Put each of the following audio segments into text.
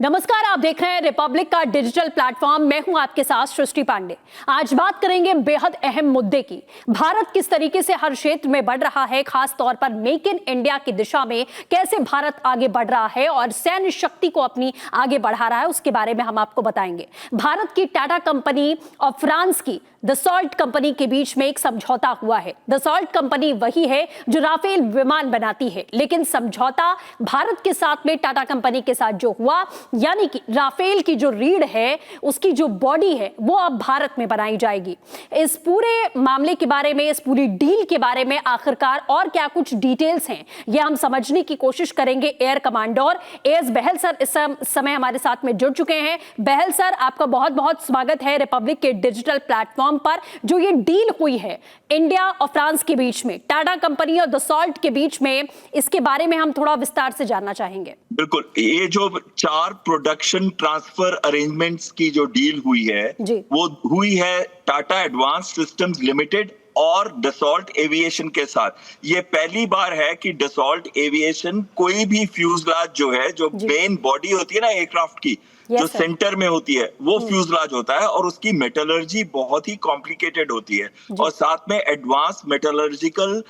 नमस्कार, आप देख रहे हैं रिपब्लिक का डिजिटल प्लेटफॉर्म। मैं हूं आपके साथ सृष्टि पांडे। आज बात करेंगे बेहद अहम मुद्दे की। भारत किस तरीके से हर क्षेत्र में बढ़ रहा है, खास तौर पर मेक इन इंडिया की दिशा में कैसे भारत आगे बढ़ रहा है और सैन्य शक्ति को अपनी आगे बढ़ा रहा है, उसके बारे में हम आपको बताएंगे। भारत की टाटा कंपनी और फ्रांस की दसॉल्ट कंपनी के बीच में एक समझौता हुआ है। दसॉल्ट कंपनी वही है जो राफेल विमान बनाती है, लेकिन समझौता भारत के साथ में टाटा कंपनी के साथ जो हुआ, यानी कि राफेल की जो रीढ़ है, उसकी जो बॉडी है, वो अब भारत में बनाई जाएगी। इस पूरे मामले के बारे में, इस पूरी डील के बारे में आखिरकार और क्या कुछ डिटेल्स हैं, ये हम समझने की कोशिश करेंगे। एयर कमांडर एएस बहल सर इस समय हमारे साथ में जुड़ चुके हैं। बहल सर, आपका बहुत बहुत स्वागत है रिपब्लिक के डिजिटल प्लेटफॉर्म पर। जो ये डील हुई है इंडिया और फ्रांस के बीच में, टाटा कंपनी और दसॉल्ट के बीच में, इसके बारे में हम थोड़ा विस्तार से जानना चाहेंगे। बिल्कुल, ये जो 4 प्रोडक्शन ट्रांसफर अरेंजमेंट्स की जो डील हुई है, वो हुई है टाटा एडवांस सिस्टम्स लिमिटेड और डसॉल्ट एविएशन के साथ। ये पहली बार है कि डसॉल्ट एविएशन कोई भी फ्यूजलाज जो है, जो मेन बॉडी होती है ना एयरक्राफ्ट की, जो सेंटर में होती है, वो फ्यूजलाज होता है और उसकी मेटलर्जी बहुत ही कॉम्प्लिकेटेड होती है और साथ में एडवांस मेटलर्जिकल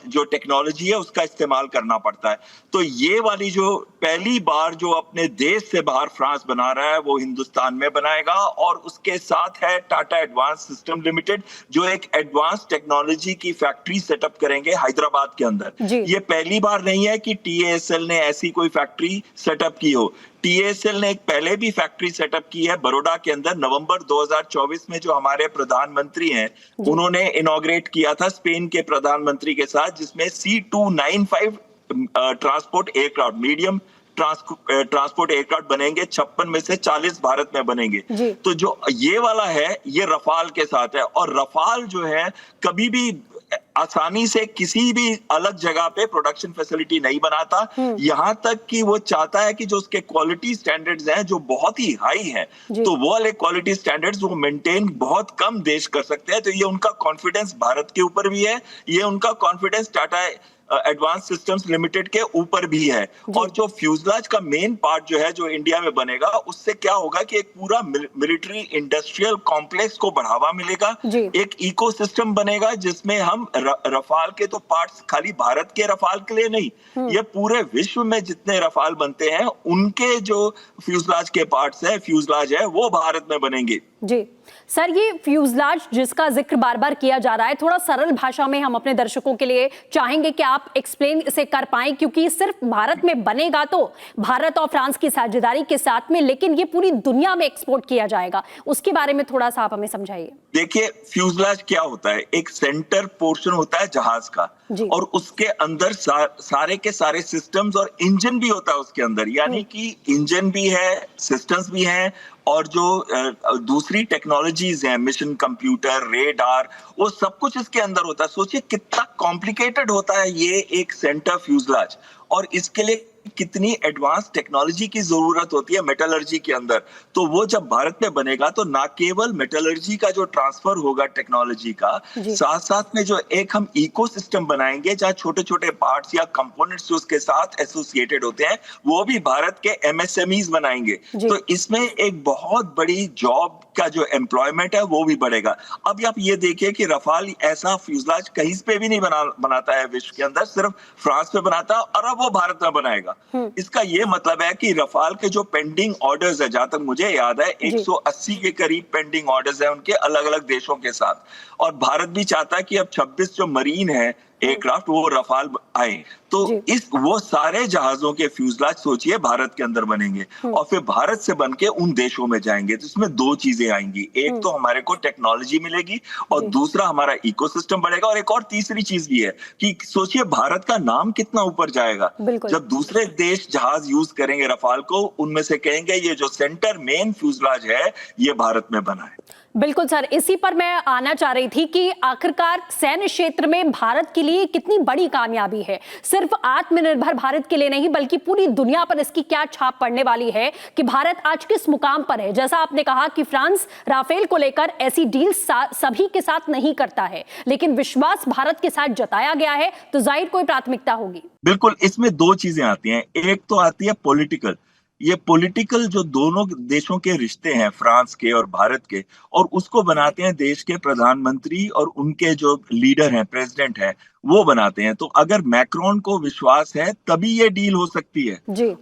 जो टेक्नोलॉजी है उसका इस्तेमाल करना पड़ता है। तो ये वाली जो पहली बार जो अपने देश से बाहर फ्रांस बना रहा है, वो हिंदुस्तान में बनाएगा और उसके साथ है टाटा एडवांस सिस्टम लिमिटेड, जो एक एडवांस टेक्नोलॉजी की फैक्ट्री सेटअप करेंगे हैदराबाद के अंदर। ये पहली बार नहीं है कि टीएएसएल ने ऐसी कोई फैक्ट्री सेटअप की हो। टीएसएल ने एक पहले भी फैक्ट्री सेटअप की है बड़ौदा के अंदर। नवंबर 2024 में जो हमारे प्रधानमंत्री हैं, उन्होंने इनॉग्रेट किया था स्पेन के प्रधानमंत्री के साथ, जिसमें C295 transport aircraft, medium transport aircraft बनेंगे। 56 में से 40 भारत में बनेंगे। तो जो ये वाला है, ये रफाल के साथ है और रफाल जो है कभी भी आसानी से किसी भी अलग जगह पे प्रोडक्शन फैसिलिटी नहीं बनाता। यहाँ तक कि वो चाहता है कि जो उसके क्वालिटी स्टैंडर्ड्स हैं, जो बहुत ही हाई हैं, तो वो वाले क्वालिटी स्टैंडर्ड्स वो मेंटेन बहुत कम देश कर सकते हैं। तो ये उनका कॉन्फिडेंस भारत के ऊपर भी है, ये उनका confidence Tata advance systems limited के ऊपर भी है। और जो फ्यूजलाज का मेन पार्ट जो है, जो इंडिया में बनेगा, उससे क्या होगा कि एक पूरा मिलिट्री इंडस्ट्रियल कॉम्प्लेक्स को बढ़ावा मिलेगा, एक इकोसिस्टम बनेगा जिसमें हम रफाल के तो पार्ट्स खाली भारत के रफाल के लिए नहीं, ये पूरे विश्व में जितने रफाल बनते हैं उनके जो फ्यूजलाज के पार्ट्स है, फ्यूजलाज है, वो भारत में बनेंगे। जी सर, ये फ्यूजलाज जिसका जिक्र बार बार किया जा रहा है, थोड़ा सरल भाषा में हम अपने दर्शकों के लिए चाहेंगे कि आप एक्सप्लेन इसे कर पाएं, क्योंकि सिर्फ भारत में बनेगा तो भारत और फ्रांस की साझेदारी के साथ में, लेकिन ये पूरी दुनिया में एक्सपोर्ट किया जाएगा। उसके बारे में थोड़ा सा आप हमें समझाइए। देखिए, फ्यूजलाज क्या होता है? एक सेंटर पोर्शन होता है जहाज का और उसके अंदर सारे के सारे सिस्टम्स और इंजन भी होता है उसके अंदर, यानी कि इंजन भी है, सिस्टम्स भी हैं और जो दूसरी टेक्नोलॉजीज हैं, मिशन कंप्यूटर, रेडार, वो सब कुछ इसके अंदर होता है। सोचिए कितना कॉम्प्लिकेटेड होता है ये एक सेंटर फ्यूजलाज, और इसके लिए कितनी एडवांस टेक्नोलॉजी की जरूरत होती है मेटलर्जी के अंदर। तो वो जब भारत में बनेगा तो ना केवल मेटलर्जी का जो ट्रांसफर होगा टेक्नोलॉजी का, साथ साथ में जो एक हम इकोसिस्टम बनाएंगे जहां छोटे छोटे पार्ट्स या कंपोनेंट्स जो उसके साथ एसोसिएटेड होते हैं, वो भी भारत के एमएसएमईज बनाएंगे। तो इसमें एक बहुत बड़ी जॉब का जो एम्प्लॉयमेंट है वो भी बढ़ेगा। अब आप ये देखिए कि रफाल ऐसा फ्यूजलाज कहीं पे भी नहीं बनाता है विश्व के अंदर, सिर्फ फ्रांस में बनाता है और अब वो भारत में बनाएगा। इसका ये मतलब है कि रफाल के जो पेंडिंग ऑर्डर्स है, जहां तक मुझे याद है 180 के करीब पेंडिंग ऑर्डर्स है उनके अलग अलग देशों के साथ, और भारत भी चाहता है कि अब 26 जो मरीन है एयरक्राफ्ट वो रफाल आए। तो वो सारे जहाजों के फ्यूजलाज सोचिए भारत के अंदर बनेंगे और फिर भारत से बनके उन देशों में जाएंगे। तो इसमें 2 चीजें आएंगी, एक तो हमारे को टेक्नोलॉजी मिलेगी और दूसरा हमारा इकोसिस्टम बढ़ेगा। और एक और तीसरी चीज भी है कि सोचिए भारत का नाम कितना ऊपर जाएगा जब दूसरे देश जहाज यूज करेंगे रफाल को, उनमें से कहेंगे ये जो सेंटर मेन फ्यूजलाज है ये भारत में बना है। बिल्कुल सर, इसी पर मैं आना चाह रही थी कि आखिरकार सैन्य क्षेत्र में भारत के लिए कितनी बड़ी कामयाबी है। सिर्फ आत्मनिर्भर भारत के लिए नहीं, बल्कि पूरी दुनिया पर इसकी क्या छाप पड़ने वाली है कि भारत आज किस मुकाम पर है। जैसा आपने कहा कि फ्रांस राफेल को लेकर ऐसी डील सभी के साथ नहीं करता है, लेकिन विश्वास भारत के साथ जताया गया है, तो जाहिर कोई प्राथमिकता होगी। बिल्कुल, इसमें 2 चीजें आती हैं। एक तो आती है पॉलिटिकल, ये पॉलिटिकल जो दोनों देशों के रिश्ते हैं, फ्रांस के और भारत के, और उसको बनाते हैं देश के प्रधानमंत्री और उनके जो लीडर हैं, प्रेसिडेंट हैं, वो बनाते हैं। तो अगर मैक्रोन को विश्वास है तभी ये डील हो सकती है,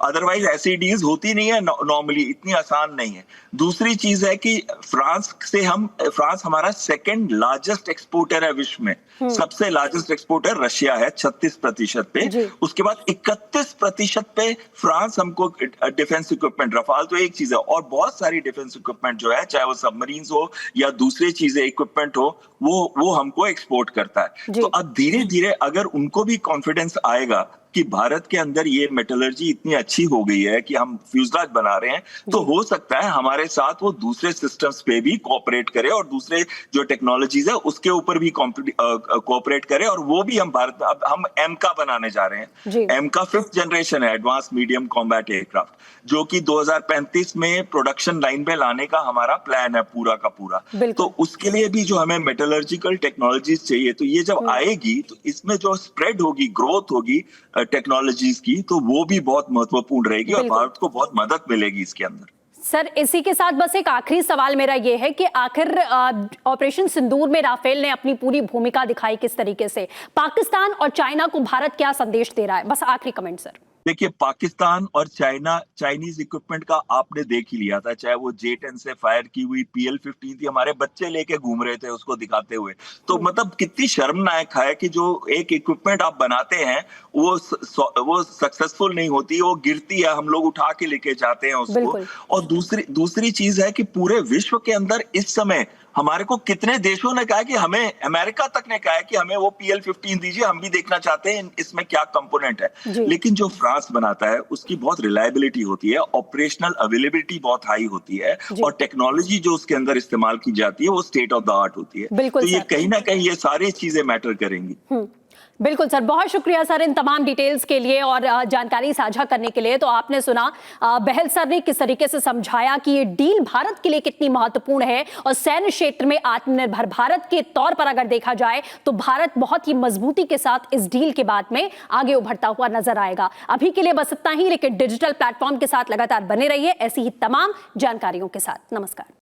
अदरवाइज ऐसी डील्स होती नहीं है नॉर्मली, इतनी आसान नहीं है। दूसरी चीज है कि फ्रांस हमारा सेकंड लार्जेस्ट एक्सपोर्टर है विश्व में। सबसे लार्जेस्ट एक्सपोर्टर रशिया है 36% पे, उसके बाद 31% पे फ्रांस हमको डिफेंस इक्विपमेंट, रफाल तो एक चीज है, और बहुत सारी डिफेंस इक्विपमेंट जो है, चाहे वो सबमरीन्स हो या दूसरी चीजें इक्विपमेंट हो, वो हमको एक्सपोर्ट करता है। तो अब धीरे धीरे अगर उनको भी कॉन्फिडेंस आएगा कि भारत के अंदर ये मेटलर्जी इतनी अच्छी हो गई है कि हम फ्यूजलाज बना रहे हैं, तो हो सकता है हमारे साथ वो दूसरे सिस्टम्स पे भी कोऑपरेट करे और दूसरे जो टेक्नोलॉजीज है उसके ऊपर भी कोऑपरेट करे, और वो भी हम भारत में, अब हम एमका बनाने जा रहे हैं। एमका 5th जनरेशन है, एडवांस मीडियम कॉम्बैट एयरक्राफ्ट, जो कि 2035 में प्रोडक्शन लाइन पे लाने का हमारा प्लान है पूरा का पूरा। तो उसके लिए भी जो हमें मेटलर्जिकल टेक्नोलॉजीज चाहिए, तो ये जब आएगी तो इसमें जो स्प्रेड होगी, ग्रोथ होगी टेक्नोलॉजीज की, तो वो भी बहुत महत्वपूर्ण रहेगी और भारत को बहुत मदद मिलेगी इसके अंदर। सर, इसी के साथ बस एक आखिरी सवाल मेरा ये है कि आखिर ऑपरेशन सिंदूर में राफेल ने अपनी पूरी भूमिका दिखाई किस तरीके से, पाकिस्तान और चाइना को भारत क्या संदेश दे रहा है? बस आखिरी कमेंट सर। देखिए, पाकिस्तान और चाइनीज इक्विपमेंट का आपने देख ही लिया था, चाहे वो J-10 से फायर की हुई PL-15 थी, हमारे बच्चे लेके घूम रहे थे उसको दिखाते हुए। तो मतलब कितनी शर्मनाक है कि जो एक इक्विपमेंट आप बनाते हैं वो सक्सेसफुल नहीं होती, वो गिरती है, हम लोग उठा के लेके जाते हैं उसको। और दूसरी चीज है कि पूरे विश्व के अंदर इस समय हमारे को कितने देशों ने कहा कि हमें, अमेरिका तक ने कहा है कि हमें वो PL-15 दीजिए, हम भी देखना चाहते हैं इसमें क्या कंपोनेंट है। लेकिन जो फ्रांस बनाता है उसकी बहुत रिलायबिलिटी होती है, ऑपरेशनल अवेलेबिलिटी बहुत हाई होती है, और टेक्नोलॉजी जो उसके अंदर इस्तेमाल की जाती है वो स्टेट ऑफ द आर्ट होती है। तो ये कहीं ना कहीं ये सारी चीजें मैटर करेंगी। बिल्कुल सर, बहुत शुक्रिया सर इन तमाम डिटेल्स के लिए और जानकारी साझा करने के लिए। तो आपने सुना बहल सर ने किस तरीके से समझाया कि ये डील भारत के लिए कितनी महत्वपूर्ण है, और सैन्य क्षेत्र में आत्मनिर्भर भारत के तौर पर अगर देखा जाए तो भारत बहुत ही मजबूती के साथ इस डील के बाद में आगे उभरता हुआ नजर आएगा। अभी के लिए बस इतना ही, लेकिन डिजिटल प्लेटफॉर्म के साथ लगातार बने रहिए ऐसी ही तमाम जानकारियों के साथ। नमस्कार।